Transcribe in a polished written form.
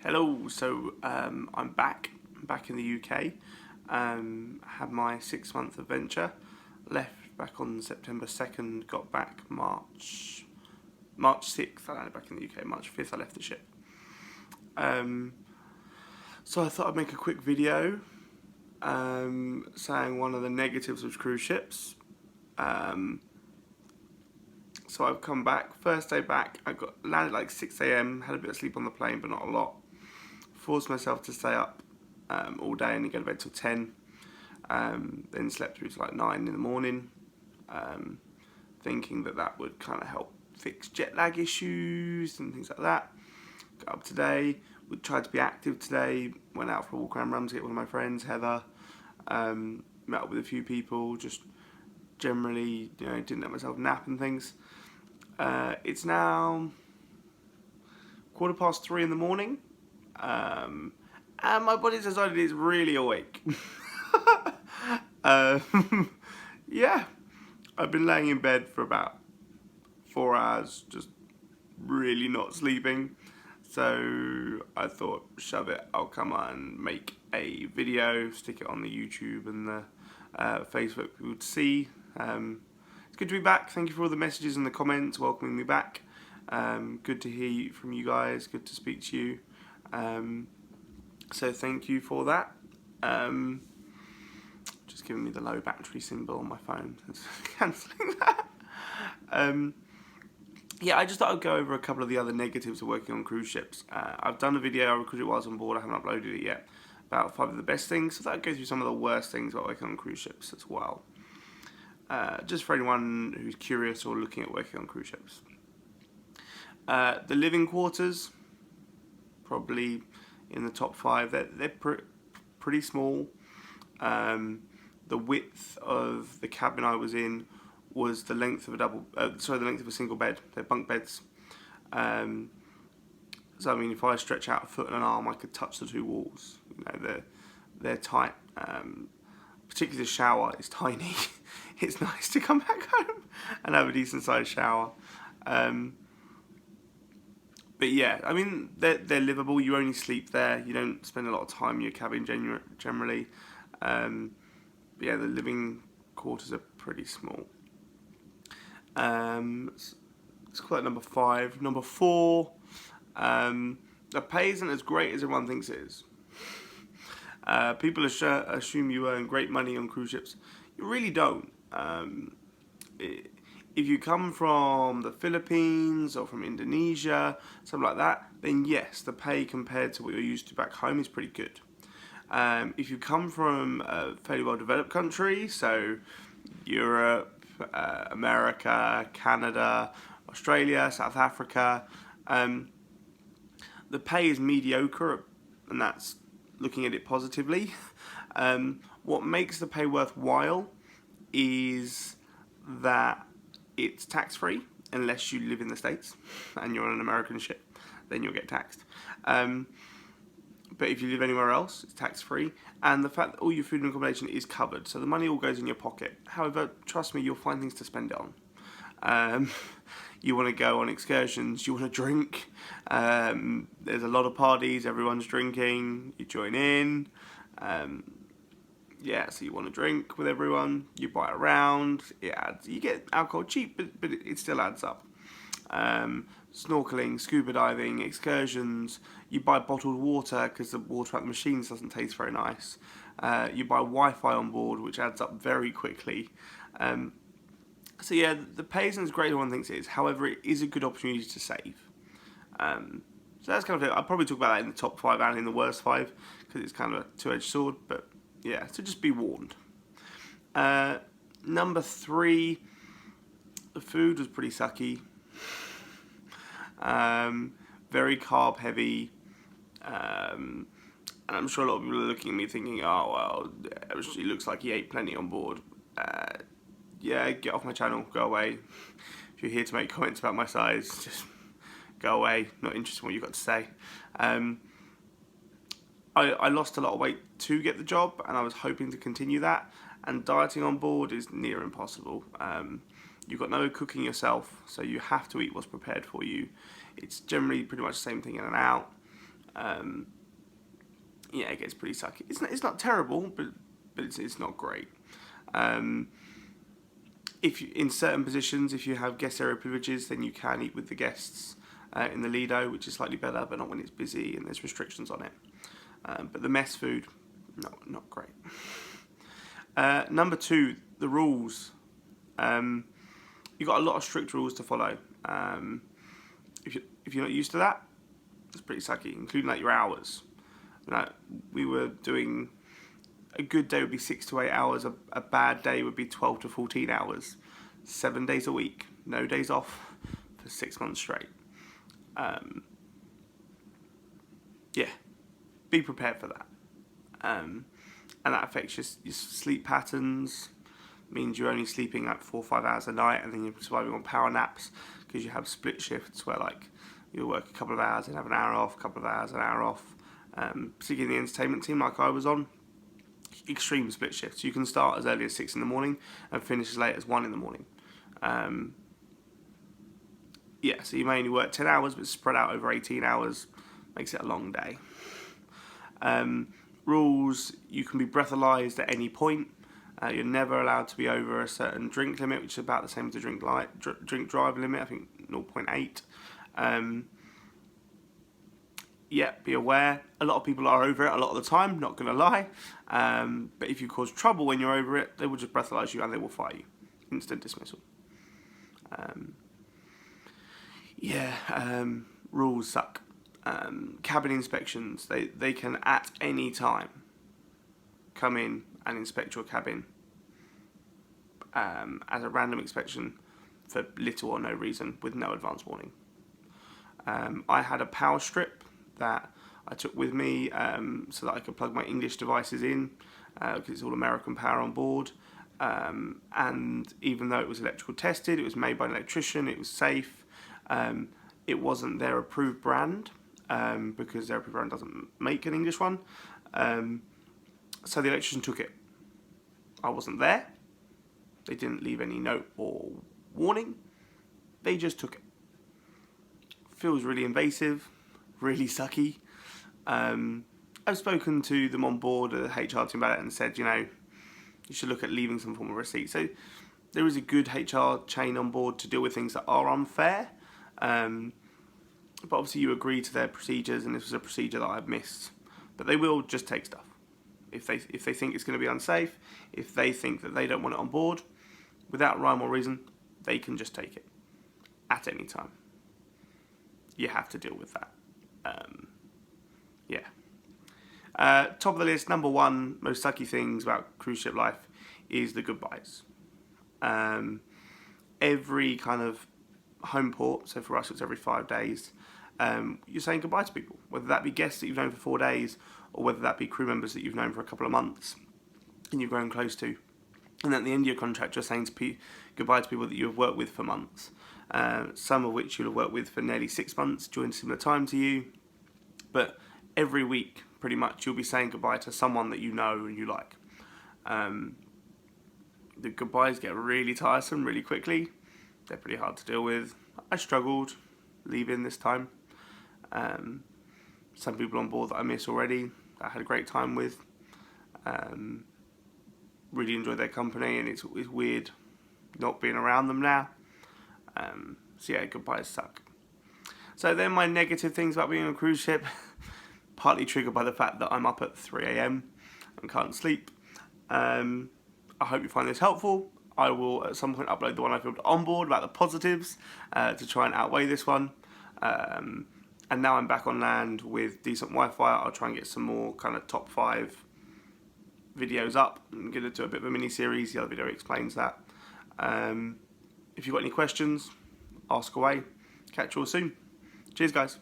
Hello, I'm back in the UK. Had my 6 month adventure. Left back on September 2nd, got back March 6th. I landed back in the UK. March 5th, I left the ship. Um, so I thought I'd make a quick video saying one of the negatives of cruise ships. So I've come back. First day back, I got landed like 6 a.m. Had a bit of sleep on the plane, but not a lot. Forced myself to stay up all day and go to bed till 10. Then slept through to like 9 in the morning, thinking that would kind of help fix jet lag issues and things like that. Got up today, we tried to be active today, went out for a walk around Ramsgate with one of my friends, Heather. Met up with a few people, just generally, didn't let myself nap and things. It's now 3:15 in the morning. And my body's decided it's really awake. Yeah, I've been laying in bed for about 4 hours, just really not sleeping. So I thought, shove it, I'll come on, make a video, stick it on the YouTube and the Facebook for people to see. It's good to be back. Thank you for all the messages and the comments welcoming me back. Good to hear from you guys, good to speak to you. So thank you for that. Just giving me the low battery symbol on my phone. Cancelling that. Yeah, I just thought I'd go over a couple of the other negatives of working on cruise ships. I've done a video, I recorded it while I was on board, I haven't uploaded it yet, about 5 of the best things. So that'll go through some of the worst things about working on cruise ships as well. Just for anyone who's curious or looking at working on cruise ships. The living quarters, probably in the top 5. They're pretty small. The width of the cabin I was in was the length of the length of a single bed. They're bunk beds. So I mean, if I stretch out a foot and an arm, I could touch the two walls. They're tight. Particularly the shower is tiny. It's nice to come back home and have a decent sized shower. But yeah, I mean, they're livable. You only sleep there. You don't spend a lot of time in your cabin generally. But yeah, the living quarters are pretty small. Let's call that number 5. Number 4, the pay isn't as great as everyone thinks it is. People assume you earn great money on cruise ships. You really don't. If you come from the Philippines or from Indonesia, something like that, then yes, the pay compared to what you're used to back home is pretty good. If you come from a fairly well-developed country, so Europe, America, Canada, Australia, South Africa, the pay is mediocre, and that's looking at it positively. What makes the pay worthwhile is that it's tax-free unless you live in the States and you're on an American ship, then you'll get taxed. But if you live anywhere else, it's tax-free, and the fact that all your food and accommodation is covered, so the money all goes in your pocket. However, trust me, you'll find things to spend it on. You want to go on excursions, you want to drink, there's a lot of parties, everyone's drinking, you join in, so you want to drink with everyone, you buy a round, you get alcohol cheap, but it still adds up. Snorkeling, scuba diving, excursions, you buy bottled water because the water at the machines doesn't taste very nice. You buy Wi-Fi on board, which adds up very quickly. So yeah, the pay isn't as great as one thinks it is. However, it is a good opportunity to save. So that's kind of it. I'll probably talk about that in the top 5 and in the worst 5 because it's kind of a two-edged sword. But yeah, so just be warned. Number 3, the food was pretty sucky. Very carb heavy. And I'm sure a lot of people are looking at me thinking, oh, well, he looks like he ate plenty on board. Yeah, get off my channel, go away. If you're here to make comments about my size, just go away. Not interested in what you've got to say. I lost a lot of weight to get the job, and I was hoping to continue that. And dieting on board is near impossible. You've got no cooking yourself, so you have to eat what's prepared for you. It's generally pretty much the same thing in and out. Yeah, it gets pretty sucky. It's not terrible, but it's not great. If you, in certain positions, if you have guest area privileges, then you can eat with the guests in the Lido, which is slightly better, but not when it's busy and there's restrictions on it. But the mess food, not great. Number 2, the rules. You've got a lot of strict rules to follow. If you're not used to that, it's pretty sucky, including like your hours. We were doing, a good day would be 6 to 8 hours. A bad day would be 12 to 14 hours. 7 days a week, no days off for 6 months straight. Yeah, be prepared for that. And that affects your sleep patterns. Means you're only sleeping like 4 or 5 hours a night, and then you're surviving on power naps because you have split shifts where like you'll work a couple of hours and have an hour off, a couple of hours, an hour off. Particularly in the entertainment team like I was on, extreme split shifts. You can start as early as 6 in the morning and finish as late as 1 in the morning. Yeah, so you may only work 10 hours, but spread out over 18 hours makes it a long day. Rules, you can be breathalyzed at any point. You're never allowed to be over a certain drink limit, which is about the same as the drink drive limit, I think 0.8. Yeah, be aware. A lot of people are over it a lot of the time, not going to lie. But if you cause trouble when you're over it, they will just breathalyze you and they will fire you. Instant dismissal. Rules suck. Cabin inspections, they can at any time come in and inspect your cabin as a random inspection for little or no reason with no advance warning. I had a power strip that I took with me so that I could plug my English devices in because it's all American power on board. And even though it was electrical tested, it was made by an electrician, it was safe, it wasn't their approved brand because their approved brand doesn't make an English one. So the electrician took it. I wasn't there. They didn't leave any note or warning. They just took it. Feels really invasive, really sucky. I've spoken to them on board, the HR team, about it and said, you should look at leaving some form of receipt. So there is a good HR chain on board to deal with things that are unfair. But obviously you agree to their procedures, and this was a procedure that I've missed. But they will just take stuff. If they think it's going to be unsafe, if they think that they don't want it on board, without rhyme or reason, they can just take it at any time. You have to deal with that. Top of the list, number 1 most sucky things about cruise ship life is the goodbyes. Every kind of home port, so for us it's every 5 days, you're saying goodbye to people, whether that be guests that you've known for 4 days or whether that be crew members that you've known for a couple of months and you've grown close to. And at the end of your contract, you're saying goodbye to people that you have worked with for months, some of which you'll have worked with for nearly 6 months, during a similar time to you. But every week, pretty much, you'll be saying goodbye to someone that you know and you like. The goodbyes get really tiresome really quickly. They're pretty hard to deal with. I struggled leaving this time. Some people on board that I miss already, that I had a great time with. Really enjoyed their company, and it's weird not being around them now. So yeah, goodbyes suck. So then my negative things about being on a cruise ship, partly triggered by the fact that I'm up at 3 a.m. and can't sleep. I hope you find this helpful. I will at some point upload the one I filmed on board about the positives to try and outweigh this one. And now I'm back on land with decent Wi-Fi. I'll try and get some more kind of top 5 videos up. I'm going to do a bit of a mini-series. The other video explains that. If you've got any questions, ask away. Catch you all soon. Cheers, guys.